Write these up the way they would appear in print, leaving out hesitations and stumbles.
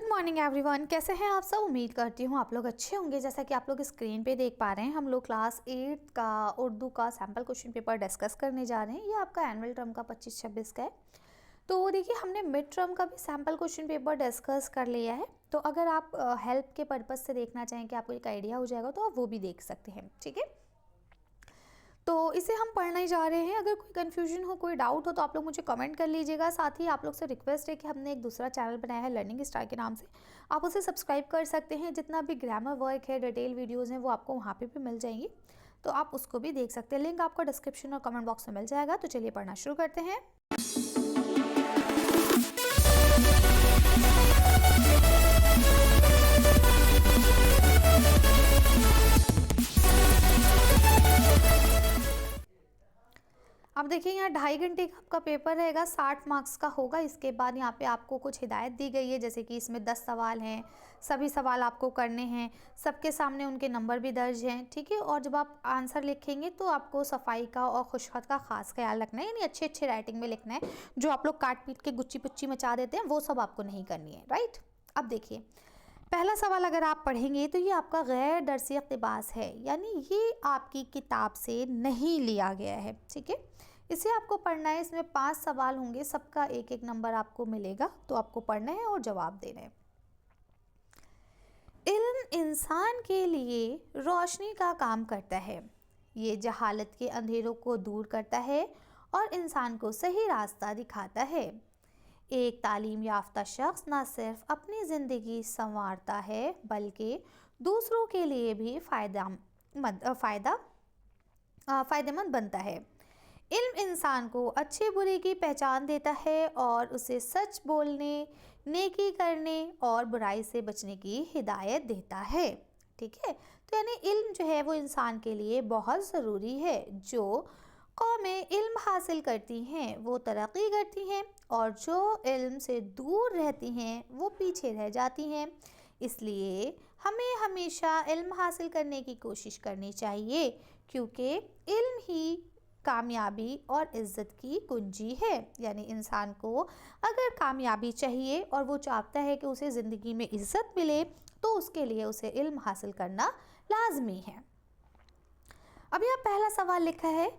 Good morning everyone, कैसे हैं आप सब। उम्मीद करती हूँ आप लोग अच्छे होंगे। जैसा कि आप लोग स्क्रीन पे देख पा रहे हैं, हम लोग क्लास 8 का उर्दू का सैम्पल क्वेश्चन पेपर डिस्कस करने जा रहे हैं। ये आपका एनुअल टर्म का 25-26 का है। तो देखिए, हमने मिड टर्म का भी सैम्पल क्वेश्चन पेपर डिस्कस कर लिया है। तो अगर आप हेल्प के पर्पज़ से देखना चाहें कि आपको एक आइडिया हो जाएगा, तो आप वो भी देख सकते हैं। ठीक है, तो इसे हम पढ़ने जा रहे हैं। अगर कोई कन्फ्यूजन हो, कोई डाउट हो, तो आप लोग मुझे कमेंट कर लीजिएगा। साथ ही आप लोग से रिक्वेस्ट है कि हमने एक दूसरा चैनल बनाया है लर्निंग स्टार के नाम से, आप उसे सब्सक्राइब कर सकते हैं। जितना भी ग्रामर वर्क है, डिटेल वीडियोज़ हैं, वो आपको वहाँ पे भी मिल जाएंगी, तो आप उसको भी देख सकते हैं। लिंक आपको डिस्क्रिप्शन और कमेंट बॉक्स में मिल जाएगा। तो चलिए पढ़ना शुरू करते हैं। अब देखिए, यहाँ 2.5 घंटे का आपका पेपर रहेगा, 60 मार्क्स का होगा। इसके बाद यहाँ पे आपको कुछ हिदायत दी गई है, जैसे कि इसमें 10 सवाल हैं, सभी सवाल आपको करने हैं, सबके सामने उनके नंबर भी दर्ज हैं। ठीक है, और जब आप आंसर लिखेंगे तो आपको सफाई का और खुशखत का खास ख्याल रखना है, यानी अच्छे अच्छे राइटिंग में लिखना है। जो आप लोग काट पीट के गुच्ची पुच्ची मचा देते हैं, वो सब आपको नहीं करनी है। राइट, अब देखिए, पहला सवाल अगर आप पढ़ेंगे तो ये आपका गैर दरसी इक़्तिबास है, यानी ये आपकी किताब से नहीं लिया गया है। ठीक है, इसे आपको पढ़ना है। इसमें 5 सवाल होंगे, सबका एक एक नंबर आपको मिलेगा, तो आपको पढ़ना है और जवाब देना है। इल्म इंसान के लिए रोशनी का काम करता है। ये जहालत के अंधेरों को दूर करता है और इंसान को सही रास्ता दिखाता है। एक तालीम याफ्ता शख्स न सिर्फ अपनी ज़िंदगी संवारता है, बल्कि दूसरों के लिए भी फ़ायदेमंद बनता है। इल्म इंसान को अच्छे बुरे की पहचान देता है और उसे सच बोलने, नेकी करने और बुराई से बचने की हिदायत देता है। ठीक है, तो यानी इल्म जो है वो इंसान के लिए बहुत ज़रूरी है। जो कौमें इल्म हासिल करती हैं वो तरक्की करती हैं, और जो इल्म से दूर रहती हैं वो पीछे रह जाती हैं। इसलिए हमें हमेशा इल्म हासिल करने की कोशिश करनी चाहिए, क्योंकि इल्म ही कामयाबी और इज़्ज़त की कुंजी है। यानी इंसान को अगर कामयाबी चाहिए और वो चाहता है कि उसे ज़िंदगी में इज़्ज़त मिले, तो उसके लिए उसे इल्म हासिल करना लाजमी है। अब यहाँ पहला सवाल लिखा है,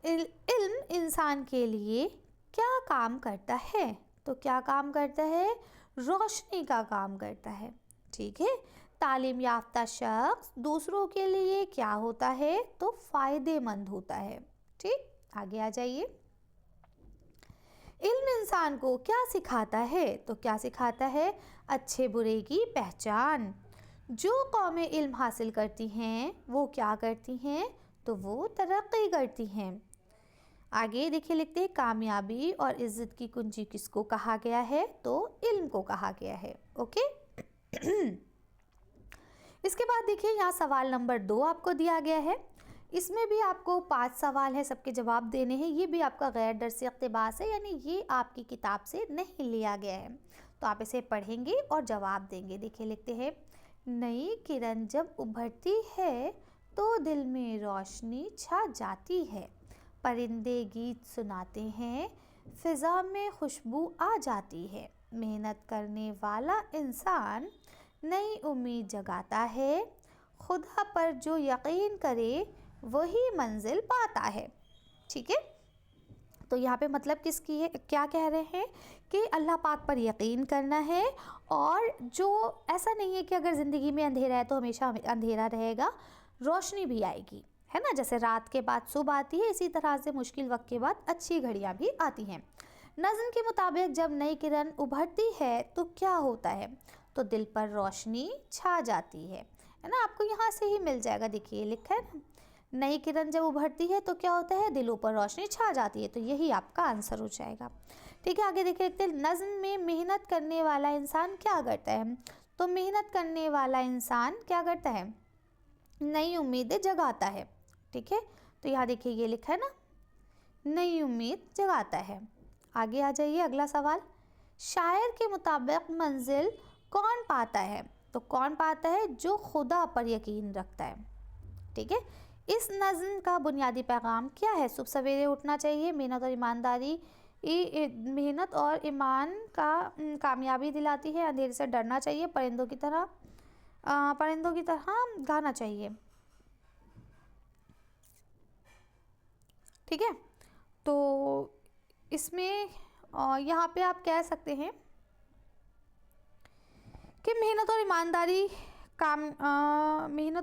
इल्म इंसान के लिए क्या काम करता है। तो क्या काम करता है? रोशनी का काम करता है। ठीक है, तालीम याफ्ता शख्स दूसरों के लिए क्या होता है? तो फ़ायदेमंद होता है। ठीक, आगे आ जाइए। इल्म इंसान को क्या सिखाता है? तो क्या सिखाता है? अच्छे बुरे की पहचान। जो कौमें इल्म हासिल करती हैं वो क्या करती हैं? तो वो तरक्की करती हैं। आगे देखिए, लिखते हैं, कामयाबी और इज्जत की कुंजी किसको कहा गया है? तो इल्म को कहा गया है। ओके इसके बाद देखिए, यहाँ सवाल नंबर 2 आपको दिया गया है। इसमें भी आपको 5 सवाल है, सबके जवाब देने हैं। ये भी आपका गैर दरसी इक़्तिबास है, यानी ये आपकी किताब से नहीं लिया गया है। तो आप इसे पढ़ेंगे और जवाब देंगे। देखिए, लिखते हैं, नई किरण जब उभरती है तो दिल में रोशनी छा जाती है। परिंदे गीत सुनाते हैं, फ़िज़ा में खुशबू आ जाती है। मेहनत करने वाला इंसान नई उम्मीद जगाता है। खुदा पर जो यकीन करे वही मंजिल पाता है। ठीक है, तो यहाँ पे मतलब किसकी है, क्या कह रहे हैं कि अल्लाह पाक पर यकीन करना है। और जो ऐसा नहीं है कि अगर ज़िंदगी में अंधेरा है तो हमेशा अंधेरा रहेगा, रोशनी भी आएगी, है ना। जैसे रात के बाद सुबह आती है, इसी तरह से मुश्किल वक्त के बाद अच्छी घड़ियाँ भी आती हैं। नज़्म के मुताबिक जब नई किरण उभरती है तो क्या होता है? तो दिल पर रोशनी छा जाती है ना। आपको यहाँ से ही मिल जाएगा। देखिए, लिखा है ना, नई किरण जब उभरती है तो क्या होता है? दिलों पर रोशनी छा जाती है। तो यही आपका आंसर हो जाएगा। ठीक है, आगे देखिए, लिखते हैं, नज़्म में मेहनत करने वाला इंसान क्या करता है? तो मेहनत करने वाला इंसान क्या करता है? नई उम्मीदें जगाता है। ठीक है, तो यहाँ देखिए, ये लिखा है ना, नई उम्मीद जगाता है। आगे आ जाइए, अगला सवाल, शायर के मुताबिक मंजिल कौन पाता है? तो कौन पाता है? जो खुदा पर यकीन रखता है। ठीक है, इस नज़्म का बुनियादी पैगाम क्या है? सुबह सवेरे उठना चाहिए, मेहनत और ईमानदारी मेहनत और ईमान का कामयाबी दिलाती है। अंधेरे से डरना चाहिए, परिंदों की तरह गाना चाहिए। ठीक है, तो इसमें यहाँ पे आप कह सकते हैं कि मेहनत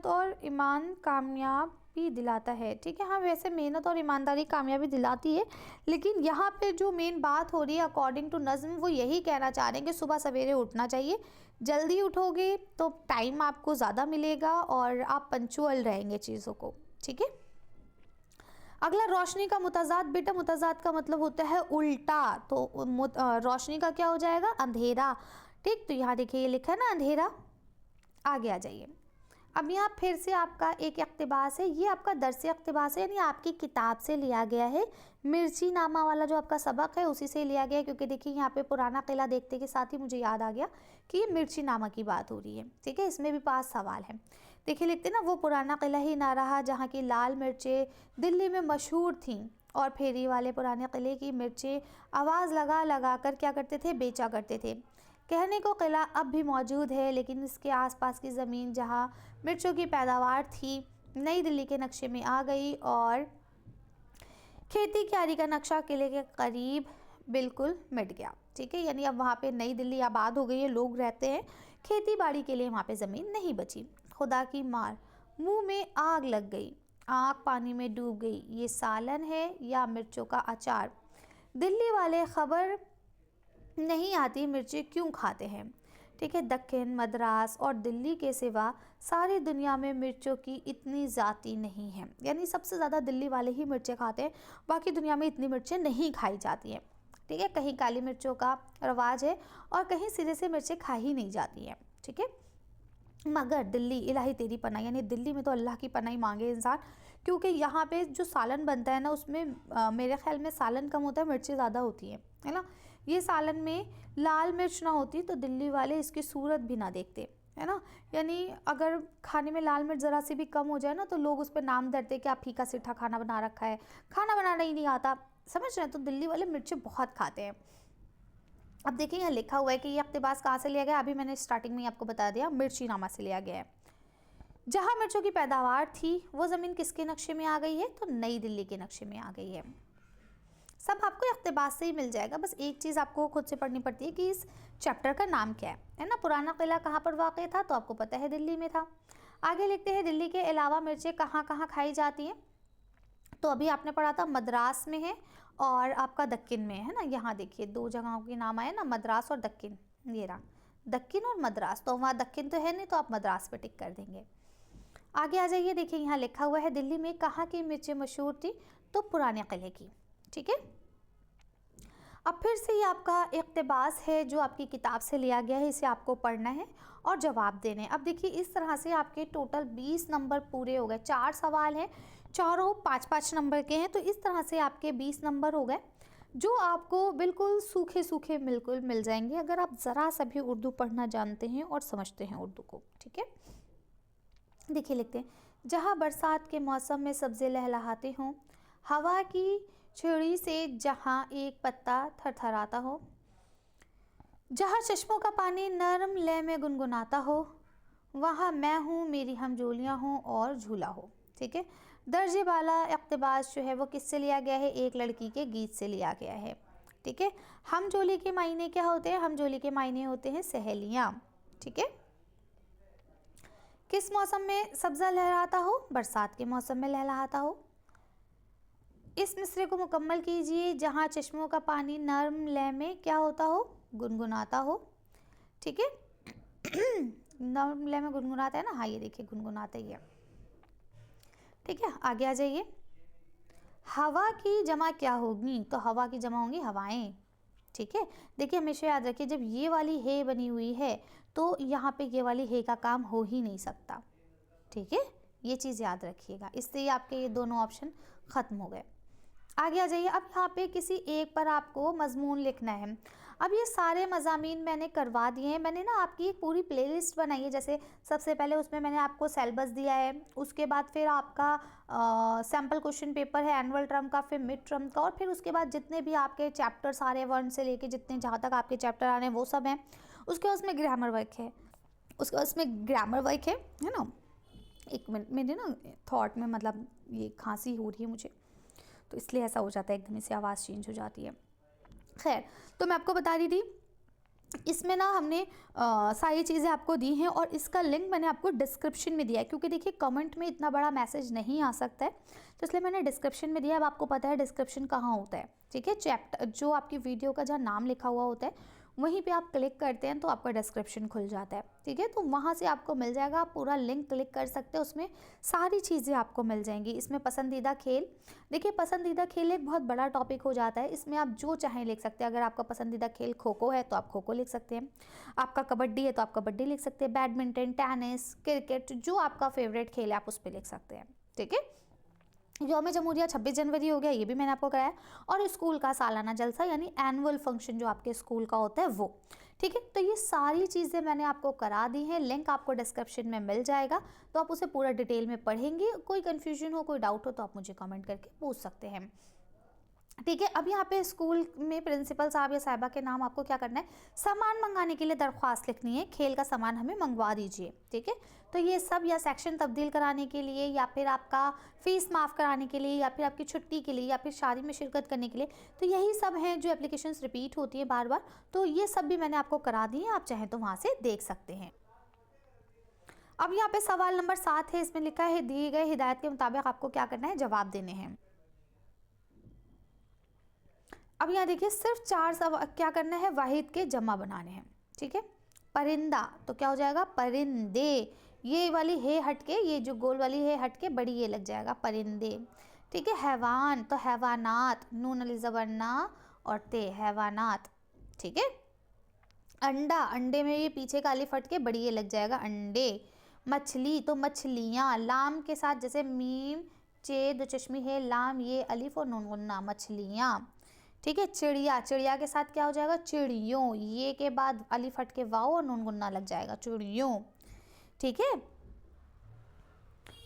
और ईमान कामयाबी दिलाता है। ठीक है, हाँ वैसे मेहनत और ईमानदारी कामयाबी दिलाती है, लेकिन यहाँ पे जो मेन बात हो रही है अकॉर्डिंग टू नज़्म, वो यही कहना चाह रहे हैं कि सुबह सवेरे उठना चाहिए। जल्दी उठोगे तो टाइम आपको ज़्यादा मिलेगा और आप पंचुअल रहेंगे चीज़ों को। ठीक है, अगला रोशनी का मुतज़ाद। बेटा मुतज़ाद का मतलब होता है उल्टा, तो रोशनी का क्या हो जाएगा? अंधेरा। ठीक, तो यहाँ देखिए ये लिखा है ना अंधेरा। आगे आ जाइए। अब यहाँ फिर से आपका एक इक़्तिबास है, ये आपका दरस इक़्तिबास है, यानी आपकी किताब से लिया गया है। मिर्ची नामा वाला जो आपका सबक है उसी से लिया गया है, क्योंकि देखिए यहाँ पे पुराना किला देखते के साथ ही मुझे याद आ गया कि ये मिर्ची नामा की बात हो रही है। ठीक है, इसमें भी 5 सवाल हैं। देखिए लिखते ना, वो पुराना किला ही ना रहा जहाँ की लाल मिर्चें दिल्ली में मशहूर थीं, और फेरी वाले पुराने किले की मिर्चें आवाज़ लगा लगा कर क्या करते थे? बेचा करते थे। कहने को किला अब भी मौजूद है, लेकिन इसके आसपास की ज़मीन जहाँ मिर्चों की पैदावार थी नई दिल्ली के नक्शे में आ गई, और खेती क्यारी का नक्शा किले के करीब बिल्कुल मिट गया। ठीक है, यानी अब वहाँ पे नई दिल्ली आबाद हो गई है, लोग रहते हैं, खेती बाड़ी के लिए वहाँ पे ज़मीन नहीं बची। खुदा की मार, मुंह में आग लग गई, आँख पानी में डूब गई, ये सालन है या मिर्चों का अचार? दिल्ली वाले खबर नहीं आती मिर्ची क्यों खाते हैं? ठीक है, दक्कन, मद्रास और दिल्ली के सिवा सारी दुनिया में मिर्चों की इतनी ज़ाती नहीं है, यानी सबसे ज़्यादा दिल्ली वाले ही मिर्चें खाते हैं, बाकी दुनिया में इतनी मिर्चें नहीं खाई जाती हैं। ठीक है, कहीं काली मिर्चों का रवाज है और कहीं सिरे से मिर्चें खाई ही नहीं जाती हैं। ठीक है, मगर दिल्ली इलाही तेरी पनाह, यानी दिल्ली में तो अल्लाह की पनाह मांगे इंसान, क्योंकि यहाँ पे जो सालन बनता है ना उसमें मेरे ख्याल में सालन कम होता है, मिर्चें ज़्यादा होती हैं, है ना। ये सालन में लाल मिर्च ना होती तो दिल्ली वाले इसकी सूरत भी ना देखते, है ना। यानी अगर खाने में लाल मिर्च ज़रा सी भी कम हो जाए ना तो लोग उस पर नाम धरते कि आप फीका सिट्ठा खाना बना रखा है, खाना बनाना ही नहीं आता, समझ रहे हैं। तो दिल्ली वाले मिर्चें बहुत खाते हैं। अब देखिए यहाँ लिखा हुआ है कि ये इक़्तिबास कहाँ से लिया गया, अभी मैंने स्टार्टिंग में आपको बता दिया, मिर्ची नामा से लिया गया है। जहाँ मिर्चों की पैदावार थी वो ज़मीन किसके नक्शे में आ गई है? तो नई दिल्ली के नक्शे में आ गई है। सब आपको इक़्तिबास से ही मिल जाएगा, बस एक चीज़ आपको खुद से पढ़नी पड़ती है कि इस चैप्टर का नाम क्या है ना। पुराना किला कहाँ पर वाक़ था? तो आपको पता है दिल्ली में था। आगे लिखते हैं, दिल्ली के अलावा मिर्चें कहाँ कहाँ खाई जाती हैं? तो अभी आपने पढ़ा था मद्रास में है और आपका दक्कन में है ना। यहाँ देखिए 2 जगहों के नाम आए ना, मद्रास और दक्कन, ये रहा दक्कन और मद्रास। तो वहाँ दक्कन तो है नहीं, तो आप मद्रास पे टिक कर देंगे। आगे आ जाइए, देखिए यहाँ लिखा हुआ है दिल्ली में कहाँ की मिर्चें मशहूर थी? तो पुराने किले की। ठीक है, अब फिर से ये आपका इक़्तिबास है जो आपकी किताब से लिया गया है, इसे आपको पढ़ना है और जवाब देने हैं। अब देखिए इस तरह से आपके टोटल 20 नंबर पूरे हो गए। 4 सवाल हैं, चारों 5-5 नंबर के हैं, तो इस तरह से आपके 20 नंबर हो गए, जो आपको बिल्कुल सूखे सूखे बिल्कुल मिल जाएंगे अगर आप ज़रा सा भी उर्दू पढ़ना जानते हैं और समझते हैं उर्दू को। ठीक है, देखिए लिखते हैं, जहाँ बरसात के मौसम में सब्ज़े लहलहाते हों, हवा की छुड़ी से जहाँ एक पत्ता थरथराता हो, जहाँ चश्मों का पानी नरम लय में गुनगुनाता हो, वहाँ मैं हूँ, मेरी हमजोलियाँ हों और झूला हो। ठीक है, दर्जे वाला इक़्तिबास जो है वो किससे लिया गया है? एक लड़की के गीत से लिया गया है। ठीक है, हमजोली के मायने क्या होते हैं? हमजोली के मायने होते हैं सहेलियाँ। ठीक है, किस मौसम में सब्ज़ा लहराता हो? बरसात के मौसम में लहलहाता हो। इस मिसरे को मुकम्मल कीजिए, जहाँ चश्मों का पानी नरम लय में क्या होता हो? गुनगुनाता हो। ठीक है, नरम लय में गुनगुनाता है ना, हाँ ये देखिए गुनगुनाता ही है। ठीक है, आगे आ जाइए, हवा की जमा क्या होगी? तो हवा की जमा होंगी हवाएं। ठीक है, देखिए हमेशा याद रखिए जब ये वाली हे बनी हुई है तो यहाँ पे ये वाली हे का काम हो ही नहीं सकता। ठीक है, ये चीज़ याद रखिएगा, इससे ही आपके ये दोनों ऑप्शन ख़त्म हो गए। आगे आ जाइए, अब यहाँ पे किसी एक पर आपको मजमून लिखना है। अब ये सारे मज़ामीन मैंने करवा दिए हैं। मैंने ना आपकी एक पूरी प्लेलिस्ट बनाई है। जैसे सबसे पहले उसमें मैंने आपको सिलेबस दिया है, उसके बाद फिर आपका सैम्पल क्वेश्चन पेपर है एनुअल टर्म का, फिर मिड टर्म का, और फिर उसके बाद जितने भी आपके चैप्टर सारे 1 से लेके जितने जहाँ तक आपके चैप्टर आ रहे हैं वो सब हैं। उसके बाद उसमें ग्रामर वर्क है, उसके बाद उसमें ग्रामर वर्क है ना। एक मिनट, मेरे ना थॉट में मतलब ये खांसी हो रही है मुझे, तो इसलिए ऐसा हो जाता है, एकदम से आवाज़ चेंज हो जाती है। खैर, तो मैं आपको बता रही थी, इसमें ना हमने सारी चीज़ें आपको दी हैं और इसका लिंक मैंने आपको डिस्क्रिप्शन में दिया है, क्योंकि देखिए कमेंट में इतना बड़ा मैसेज नहीं आ सकता है, तो इसलिए मैंने डिस्क्रिप्शन में दिया है। अब आपको पता है डिस्क्रिप्शन कहाँ होता है, ठीक है, चैप्टर जो आपकी वीडियो का जहाँ नाम लिखा हुआ होता है वहीं पे आप क्लिक करते हैं तो आपका डिस्क्रिप्शन खुल जाता है, ठीक है। तो वहाँ से आपको मिल जाएगा, आप पूरा लिंक क्लिक कर सकते हैं, उसमें सारी चीज़ें आपको मिल जाएंगी। इसमें पसंदीदा खेल, देखिए पसंदीदा खेल एक बहुत बड़ा टॉपिक हो जाता है, इसमें आप जो चाहें लिख सकते हैं। अगर आपका पसंदीदा खेल खो खो है तो आप खो खो लिख सकते हैं, आपका कबड्डी है तो आप कबड्डी लिख सकते हैं, बैडमिंटन, टेनिस, क्रिकेट, जो आपका फेवरेट खेल है आप उस पर लिख सकते हैं, ठीक है। यौम जमहूरिया 26 जनवरी हो गया, ये भी मैंने आपको कराया, और स्कूल का सालाना जलसा यानी एनुअल फंक्शन जो आपके स्कूल का होता है वो, ठीक है। तो ये सारी चीज़ें मैंने आपको करा दी हैं, लिंक आपको डिस्क्रिप्शन में मिल जाएगा, तो आप उसे पूरा डिटेल में पढ़ेंगे। कोई कन्फ्यूजन हो, कोई डाउट हो तो आप मुझे कमेंट करके पूछ सकते हैं, ठीक है। अब यहाँ पे स्कूल में प्रिंसिपल साहब या साहिबा के नाम आपको क्या करना है, सामान मंगाने के लिए दरख्वास्त लिखनी है, खेल का सामान हमें मंगवा दीजिए, ठीक है। तो ये सब, या सेक्शन तब्दील कराने के लिए, या फिर आपका फ़ीस माफ़ कराने के लिए, या फिर आपकी छुट्टी के लिए, या फिर शादी में शिरकत करने के लिए, तो यही सब हैं जो एप्लीकेशंस रिपीट होती है बार बार, तो ये सब भी मैंने आपको करा दी है, आप चाहें तो वहाँ से देख सकते हैं। अब यहाँ पे सवाल नंबर 7 है, इसमें लिखा है दिए गए हिदायत के मुताबिक आपको क्या करना है, जवाब देने हैं। अब यहाँ देखिए सिर्फ 4 सवाल क्या करना है, वाहिद के जमा बनाने हैं, ठीक है। परिंदा तो क्या हो जाएगा, परिंदे, ये वाली है हट के, ये जो गोल वाली है हट के बड़ी ये लग जाएगा, परिंदे, ठीक है। हैवान तो हैवानात, नून अली ज़बर ना और ते, हैवानात, ठीक है। अंडा, अंडे में ये पीछे का अलिफ हट के बड़ी ये लग जाएगा, अंडे। मछली तो मछलियाँ, लाम के साथ, जैसे मीम चे दो चश्मी है, लाम ये अलिफ और नून गुन्ना, मछलियाँ, ठीक है। चिड़िया, चिड़िया के साथ क्या हो जाएगा, चिड़ियों, ये के बाद अलिफ हट के वाव और नून गुन्ना लग जाएगा, चिड़ियों, ठीक है।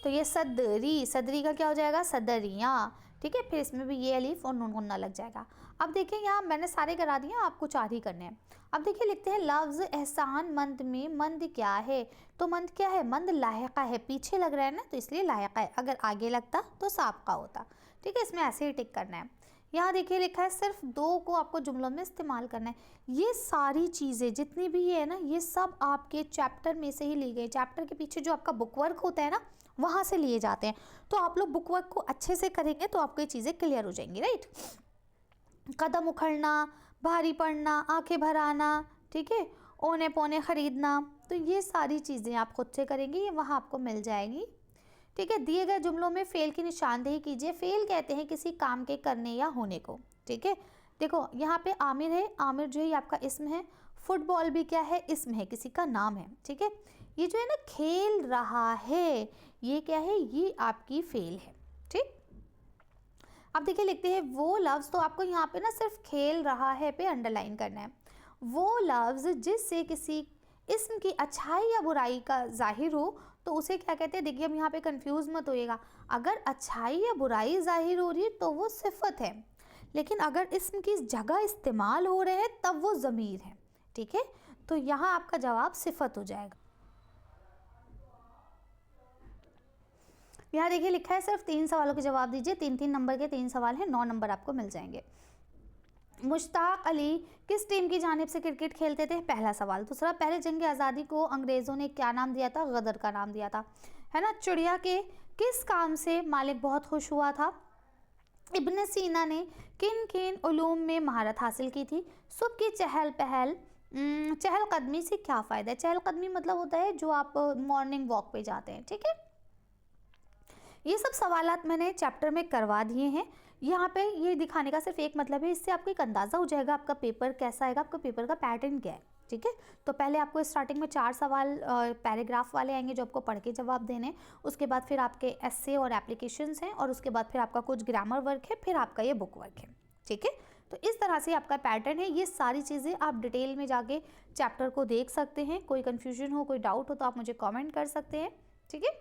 तो ये सदरी, सदरी का क्या हो जाएगा, सदरियाँ, ठीक है। फिर इसमें भी ये अलिफ और नून गुन्ना लग जाएगा। अब देखिए यहाँ मैंने सारे करा दिए, आपको 4 ही करने हैं। अब देखिए लिखते हैं लफ्ज़ एहसान मंद में मंद क्या है, तो मंद क्या है, मंद लायका है, पीछे लग रहा है ना तो इसलिए लायका है, अगर आगे लगता तो साबका होता, ठीक है। इसमें ऐसे ही टिक करना है। यहाँ देखिए लिखा है सिर्फ 2 को आपको जुमलों में इस्तेमाल करना है। ये सारी चीज़ें जितनी भी है ना, ये सब आपके चैप्टर में से ही ली गई, चैप्टर के पीछे जो आपका बुक वर्क होता है ना वहाँ से लिए जाते हैं। तो आप लोग बुक वर्क को अच्छे से करेंगे तो आपको ये चीज़ें क्लियर हो जाएंगी, राइट। कदम उखड़ना, भारी पड़ना, आंखें भर आना, ठीक है, ओने पौने ख़रीदना, तो ये सारी चीज़ें आप खुद से करेंगे, ये वहाँ आपको मिल जाएगी, ठीक है। दिए गए जुमलों में फ़ेल की निशानदेही कीजिए। फ़ेल कहते हैं किसी काम के करने या होने को, ठीक है। देखो यहाँ पे आमिर है, आमिर जो है ये आपका इस्म है, फुटबॉल भी क्या है, इस्म है, किसी का नाम है, ठीक है। ये जो है ना खेल रहा है, ये क्या है, ये आपकी फ़ेल है, ठीक। अब देखिए लिखते हैं वो लफ्ज़, तो आपको यहाँ पे ना सिर्फ खेल रहा है पे अंडरलाइन करना है। वो लफ्ज़ जिससे किसी इस्म की अच्छाई या बुराई का जाहिर हो तो उसे क्या कहते हैं, देखिए अब यहाँ पे कंफ्यूज मत होइएगा, अगर अच्छाई या बुराई जाहिर हो रही है तो वो सिफत है, लेकिन अगर इस्म की जगह इस्तेमाल हो रहे हैं तब वो ज़मीर है, ठीक है। तो यहाँ आपका जवाब सिफत हो जाएगा। यहाँ देखिए लिखा है सिर्फ 3 सवालों के जवाब दीजिए, 3-3 नंबर के 3 सवाल हैं, 9 नंबर आपको मिल जाएंगे। मुश्ताक अली किस टीम की जानिब से क्रिकेट खेलते थे, पहला सवाल। दूसरा, पहले जंग आज़ादी को अंग्रेज़ों ने क्या नाम दिया था, गदर का नाम दिया था, है ना। चिड़िया के किस काम से मालिक बहुत खुश हुआ था, इब्न सीना ने किन किन उलूम में महारत हासिल की थी, सुबह की चहलकदमी से क्या फ़ायदा है। चहलकदमी मतलब होता है जो आप मॉर्निंग वॉक पे जाते हैं, ठीक है। ये सब सवालात मैंने चैप्टर में करवा दिए हैं। यहाँ पे ये दिखाने का सिर्फ एक मतलब है, इससे आपको एक अंदाज़ा हो जाएगा आपका पेपर कैसा आएगा, आपका पेपर का पैटर्न क्या है, ठीक है। तो पहले आपको स्टार्टिंग में 4 सवाल पैराग्राफ वाले आएंगे जो आपको पढ़ के जवाब देने, उसके बाद फिर आपके एस्से और एप्लीकेशंस हैं, और उसके बाद फिर आपका कुछ ग्रामर वर्क है, फिर आपका ये बुक वर्क है, ठीक है। तो इस तरह से आपका पैटर्न है। ये सारी चीज़ें आप डिटेल में जाके चैप्टर को देख सकते हैं। कोई कन्फ्यूजन हो, कोई डाउट हो तो आप मुझे कमेंट कर सकते हैं, ठीक है।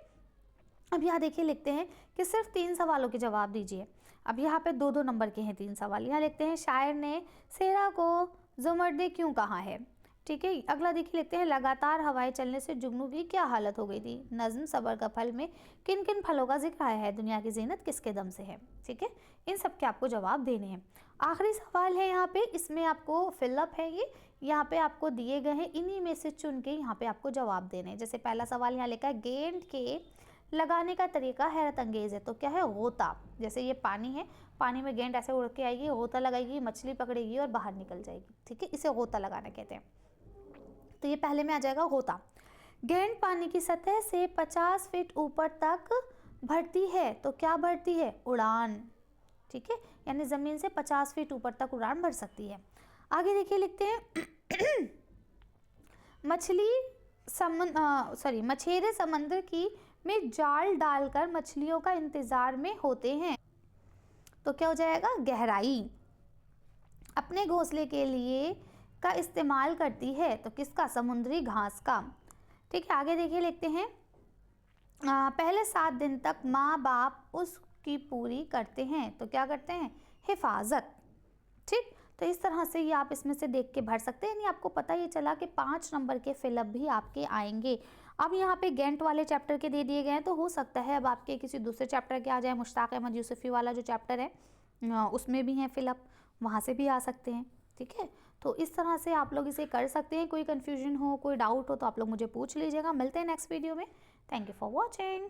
अब यहाँ देखिए लिखते हैं कि सिर्फ 3 सवालों के जवाब दीजिए। अब यहाँ पे 2-2 नंबर के हैं 3 सवाल। यहाँ लिखते हैं शायर ने सेहरा को ज़ुमर्दे क्यों कहा है, ठीक है। अगला देखिए लिखते हैं लगातार हवाएं चलने से जुगनू की क्या हालत हो गई थी। नज़्म सबर का फल में किन किन फलों का जिक्र आया है। दुनिया की जीनत किसके दम से है, ठीक है। इन सब के आपको जवाब देने हैं। आखिरी सवाल है यहाँ पे, इसमें आपको फिलअप है ये, यहाँ पे आपको दिए गए हैं, इन्हीं में से चुन के यहाँ पे आपको जवाब देने हैं। जैसे पहला सवाल यहाँ लिखा है गेंद के लगाने का तरीका हैरत अंगेज है, तो क्या है, गोता। जैसे ये पानी है, पानी में गेंद ऐसे उड़ के आएगी, गोता लगाएगी, मछली पकड़ेगी और बाहर निकल जाएगी, ठीक है। इसे गोता लगाना कहते हैं। तो ये पहले में आ जाएगा गोता। गेंद पानी की सतह से 50 फीट ऊपर तक भरती है, तो क्या भरती है, उड़ान, ठीक है। यानी ज़मीन से 50 फीट ऊपर तक उड़ान भर सकती है। आगे देखिए लिखते हैं मछेरे समंदर की में जाल डालकर मछलियों का इंतजार में होते हैं, तो क्या हो जाएगा, गहराई। अपने घोंसले के लिए का इस्तेमाल करती है, तो किसका, समुद्री घास का, ठीक है। आगे देखिए लिखते हैं पहले 7 दिन तक माँ बाप उसकी पूरी करते हैं, तो क्या करते हैं, हिफाजत, ठीक। तो इस तरह से ये आप इसमें से देख के भर सकते हैं। यानी आपको पता ये चला कि 5 नंबर के फिलअप भी आपके आएंगे। अब यहाँ पे गेंट वाले चैप्टर के दे दिए गए हैं, तो हो सकता है अब आपके किसी दूसरे चैप्टर के आ जाए। मुश्ताक अहमद यूसुफी वाला जो चैप्टर है उसमें भी हैं फिलअप, वहाँ से भी आ सकते हैं, ठीक है। तो इस तरह से आप लोग इसे कर सकते हैं। कोई कन्फ्यूजन हो, कोई डाउट हो तो आप लोग मुझे पूछ लीजिएगा। मिलते हैं नेक्स्ट वीडियो में। Thank you for watching.